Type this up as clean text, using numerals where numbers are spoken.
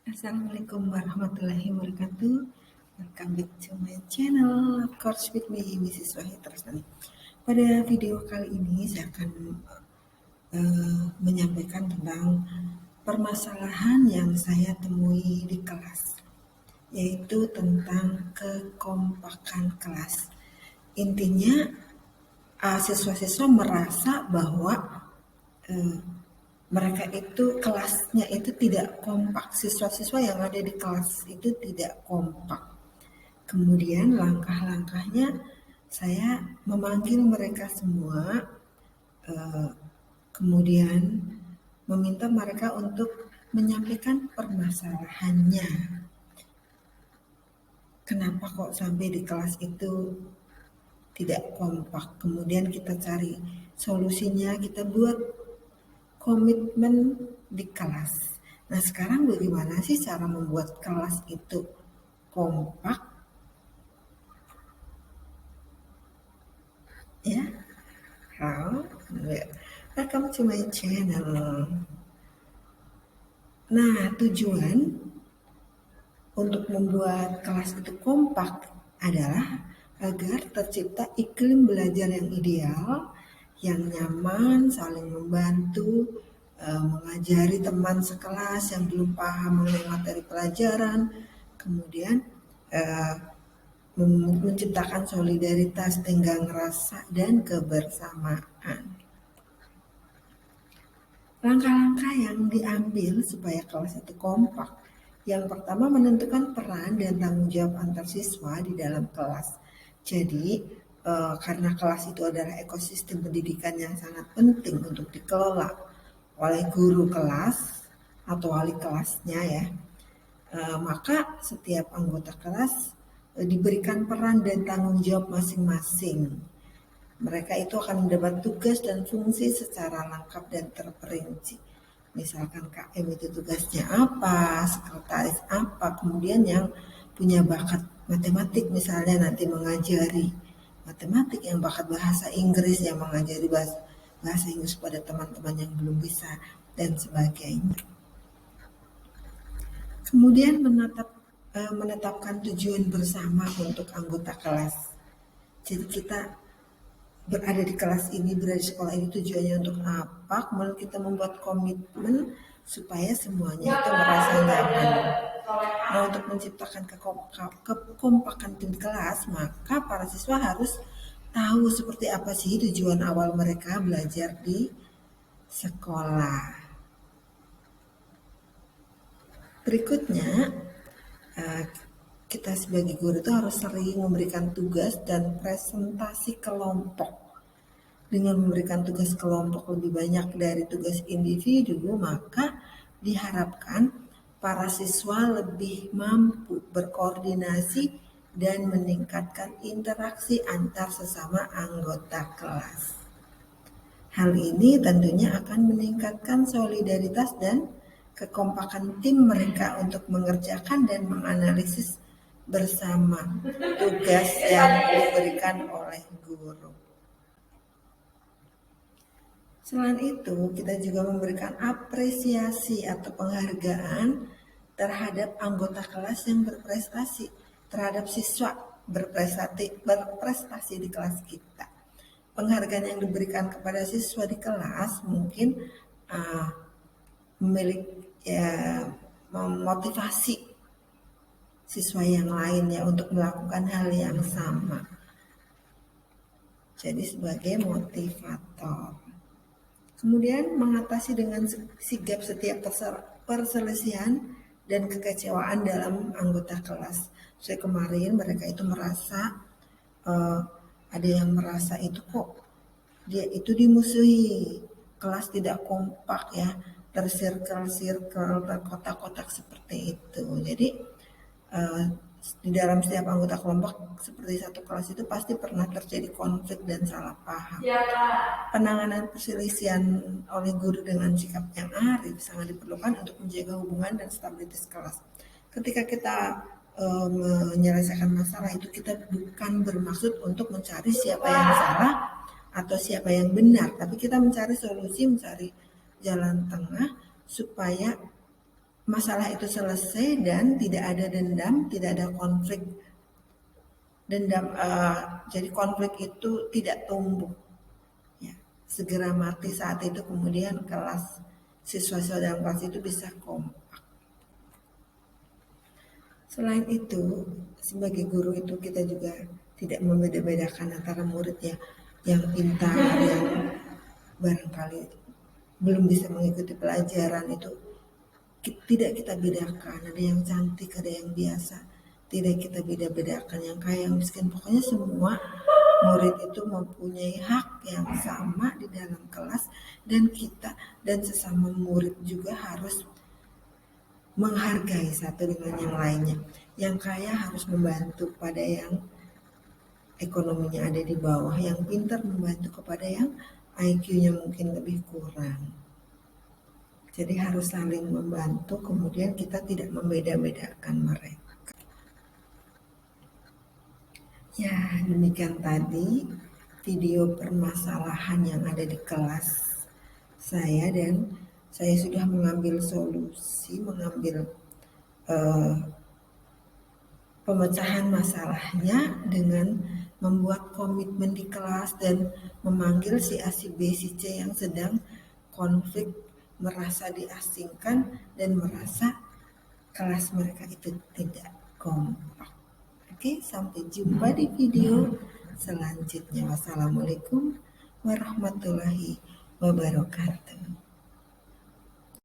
Assalamualaikum warahmatullahi wabarakatuh. Welcome back to my channel, of course with me, Mrs. Wahid Rastani. Pada video kali ini saya akan menyampaikan tentang permasalahan yang saya temui di kelas, yaitu tentang kekompakan kelas. Intinya, siswa-siswa merasa bahwa mereka itu kelasnya itu tidak kompak, siswa-siswa yang ada di kelas itu tidak kompak. Kemudian langkah-langkahnya saya memanggil mereka semua, kemudian meminta mereka untuk menyampaikan permasalahannya. Kenapa kok sampai di kelas itu tidak kompak? Kemudian kita cari solusinya, kita buat komitmen di kelas. Nah, sekarang bagaimana sih cara membuat kelas itu kompak? Ya, welcome to my channel. Nah, tujuan untuk membuat kelas itu kompak adalah agar tercipta iklim belajar yang ideal, yang nyaman, saling membantu, mengajari teman sekelas yang belum paham mengenai materi pelajaran, kemudian menciptakan solidaritas, tenggang rasa, dan kebersamaan. Langkah-langkah yang diambil supaya kelas itu kompak. Yang pertama, menentukan peran dan tanggung jawab antar siswa di dalam kelas. Jadi, karena kelas itu adalah ekosistem pendidikan yang sangat penting untuk dikelola oleh guru kelas atau wali kelasnya ya, maka setiap anggota kelas diberikan peran dan tanggung jawab masing-masing. Mereka itu akan mendapat tugas dan fungsi secara lengkap dan terperinci. Misalkan KM itu tugasnya apa, sekretaris apa, kemudian yang punya bakat matematik misalnya nanti mengajari matematik, yang bakat bahasa Inggris yang mengajari bahasa Inggris pada teman-teman yang belum bisa, dan sebagainya. Kemudian menetapkan tujuan bersama untuk anggota kelas. Jadi kita berada di kelas ini, berada di sekolah ini tujuannya untuk apa? Kemudian kita membuat komitmen supaya semuanya itu merasa nyaman. Nah, untuk menciptakan kekompakan tim kelas, maka para siswa harus tahu seperti apa sih tujuan awal mereka belajar di sekolah. Berikutnya, kita sebagai guru itu harus sering memberikan tugas dan presentasi kelompok. Dengan memberikan tugas kelompok lebih banyak dari tugas individu, maka diharapkan para siswa lebih mampu berkoordinasi dan meningkatkan interaksi antar sesama anggota kelas. Hal ini tentunya akan meningkatkan solidaritas dan kekompakan tim mereka untuk mengerjakan dan menganalisis bersama tugas yang diberikan oleh guru. Selain itu, kita juga memberikan apresiasi atau penghargaan terhadap anggota kelas yang berprestasi, terhadap siswa berprestasi di kelas kita. Penghargaan yang diberikan kepada siswa di kelas mungkin memotivasi siswa yang lainnya untuk melakukan hal yang sama. Jadi sebagai motivator. Kemudian mengatasi dengan sigap setiap perselisihan dan kekecewaan dalam anggota kelas. Saya kemarin mereka itu merasa ada yang merasa itu kok dia itu dimusuhi, kelas tidak kompak ya, tersirkel-sirkel, terkotak-kotak seperti itu. Jadi di dalam setiap anggota kelompok seperti satu kelas itu pasti pernah terjadi konflik dan salah paham. Penanganan perselisihan oleh guru dengan sikap yang arif sangat diperlukan untuk menjaga hubungan dan stabilitas kelas. Ketika kita menyelesaikan masalah itu, kita bukan bermaksud untuk mencari siapa yang salah atau siapa yang benar, tapi kita mencari solusi, mencari jalan tengah supaya masalah itu selesai dan tidak ada dendam, tidak ada konflik dendam, jadi konflik itu tidak tumbuh. Ya, segera mati saat itu, kemudian siswa-siswa dalam kelas itu bisa kompak. Selain itu, sebagai guru itu kita juga tidak membeda-bedakan antara murid ya, yang pintar, yang barangkali belum bisa mengikuti pelajaran itu tidak kita bedakan. Ada yang cantik, ada yang biasa, tidak kita beda-bedakan, yang kaya, yang miskin. Pokoknya semua murid itu mempunyai hak yang sama di dalam kelas, dan kita dan sesama murid juga harus menghargai satu dengan yang lainnya. Yang kaya harus membantu pada yang ekonominya ada di bawah, yang pintar membantu kepada yang IQ-nya mungkin lebih kurang. Jadi harus saling membantu, kemudian kita tidak membeda-bedakan mereka. Ya, demikian tadi video permasalahan yang ada di kelas saya, dan saya sudah mengambil solusi, mengambil pemecahan masalahnya dengan membuat komitmen di kelas dan memanggil si A, si B, si C yang sedang konflik, merasa diasingkan dan merasa kelas mereka itu tidak kompak. Oke, sampai jumpa di video selanjutnya. Wassalamualaikum warahmatullahi wabarakatuh.